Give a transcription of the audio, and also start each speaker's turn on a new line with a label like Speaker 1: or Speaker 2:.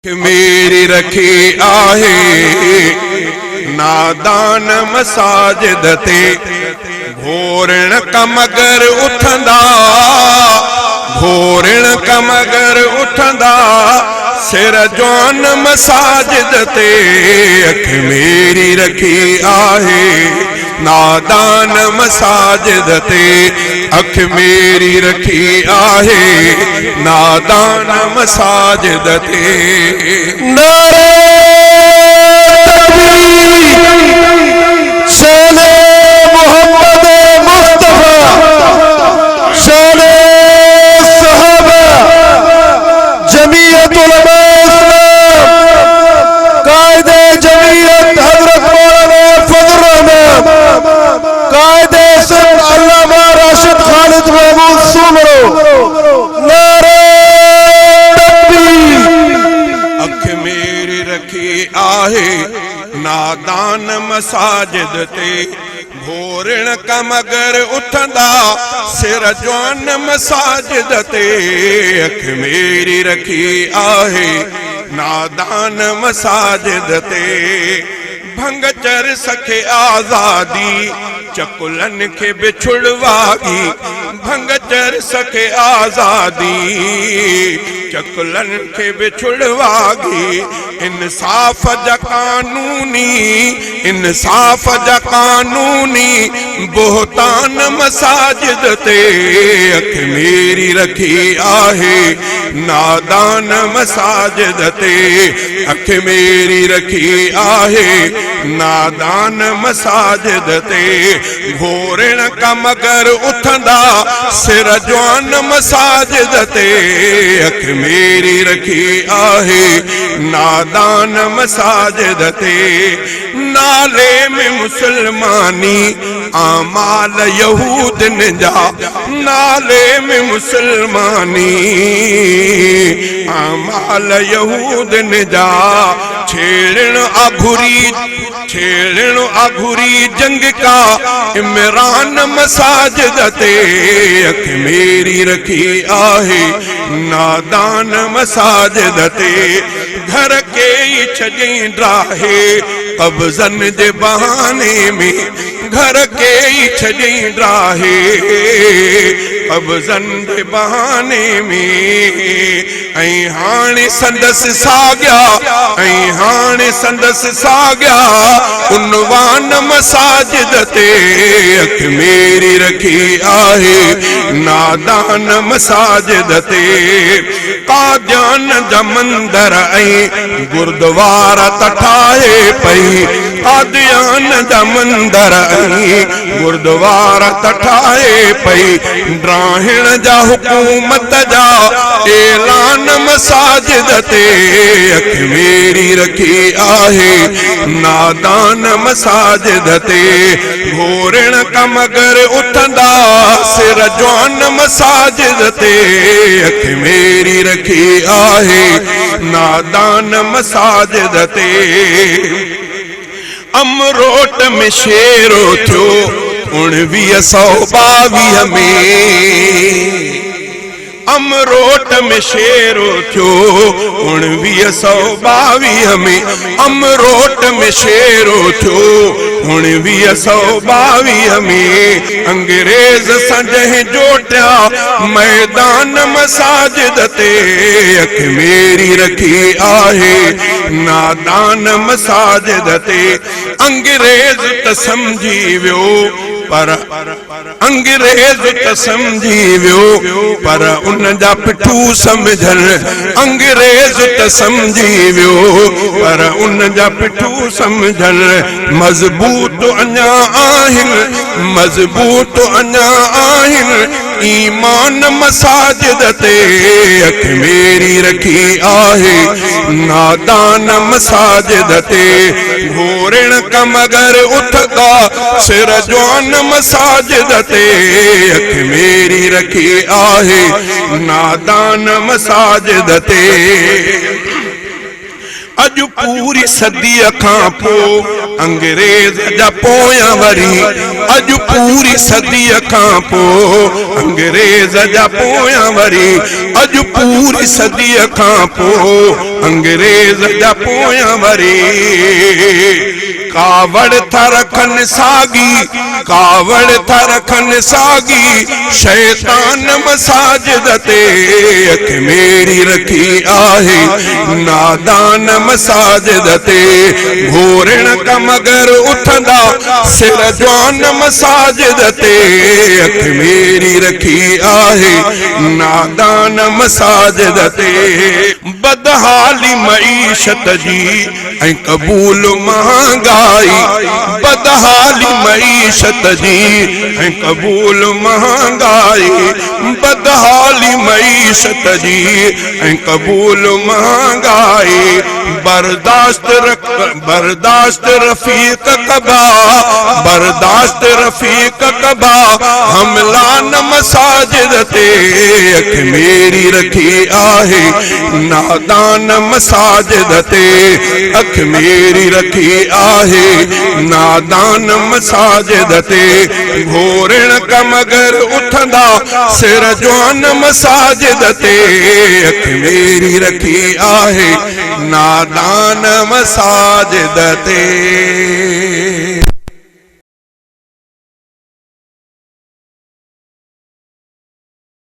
Speaker 1: मेरी रखी आहे नादान मसाजिद ते घोरण कमगर उठंदा घोरण कमगर उठंदा सिर जवान मसाजिद ते अख मेरी रखी आहे नादान मसाजिद ते अख मेरी रखी आहे नादान मसाजिद ते
Speaker 2: नारे शाने मोहम्मद मुस्तफा शाने सहाबा जमीयत उलमा इस्लाम कायदे जमीयत हजरत मौलाना फजल रहमान कायदे संत अल्लामा राशिद खालिद महमूद सुमरो नारे
Speaker 1: अख मेरी रखी आहे नादान मसाजिद ते घोरण कमगर उठंदा सिर जवान मसाजिद ते अख मेरी रखी आहे नादान मसाजिद ते भंग चर सखे आजादी चकुलन के बिछुड़वागी भंग चर सखे आजादी चकुलन के बिछुड़वागी इंसाफ जा कानूनी बोहतान मसाजिद ते अख मेरी रखी आहे नादान मसाजिद ते अख मेरी रखी आहे नादान मसाजिद ते घोरण कमगर उठंदा सिर जवान मसाजिद ते अख मेरी रखी आहे नादान मसाजिद ते नाले में मुसलमानी आमाल यहूदन जा नाले में मुसलमानी आमाल यहूदन जा छेड़ण अघुरी जंग का इमरान मसाजिद ते अख मेरी रखी आहे नादान मसाजिद ते घर के छजई ड्राहे कब्जन जे बहाने में घर के छजई ड्राहे कब्जन जे बहाने में ऐं हाणे संदसि साॻिया उनवान मसाजिद ते अख मेरी रखी आहे नादान मसाजिद ते कादियान जा मंदर ऐं गुरुद्वारा तठाए पई कादियान जा मंदर ऐं गुरुद्वारा तठाए पई ड्राहिण जा हुकूमत जा ऐलान मसाजिद ते अख मेरी रखी आहे नादान मसाजिद ते घोरण कमगर उठंदा सिर जवान मसाजिद ते अख मेरी रखी आहे नादान मसाजिद ते अमरोट में शेरो थियो 1922 में अमरोट में शेरो थियो 1922 में अमरोट में शेरो थियो 1922 में अंग्रेज संजह जोटिया मैदान मसाजिद ते अख मेरी रखी आहे नादान मसाजिद ते अंग्रेज त समझी वियो पर अंग्रेज त समझी वियो पर उन जा पिठू समझन अंग्रेज त समझी वियो पर उन जा पिठू समझन मजबूत अञा आहिनि ईमान मसाजिद ते अख मेरी रखी आहे नादान मसाजिद ते घोरण कमगर उठंदा सिर जवान मसाजिद ते अख मेरी रखी आहे नादान मसाजिद ते अज पूरी सदी खां पोइ अंग्रेज जा पोयां वरी अज पूरी सदी खां पो अंग्रेज जा पोयां वरी अज पूरी सदी खां पो अंग्रेज जा पोयां वरी कावड़ था रखन सागी कावड़ था रखन सागी शैतान मसाजिद ते अख मेरी रखी आहे नादान मसाजिद ते घोरण का मगर उठंदा सिर जवान मसाजिद ते अख मेरी रखी आहे नादान मसाजिद ते बदहाली मईशत जी ऐं कबूल महंगाई बदहाली मईशत जी ऐं कबूल महंगाई बदहाली मईशत जी ऐं कबूल महंगाई बर्दाश्त रफीक कबा बर्दाश्त रफीक कबा हमला न मसाजिद ते अख मेरी रखी आहे नादान मसाजिद ते अख मेरी रखी आहे नादान मसाजिद ते घोरण का मगर उठंदा सिर जवान मसाजिद ते अख मेरी रखी आहे नादान मसाजिद ते।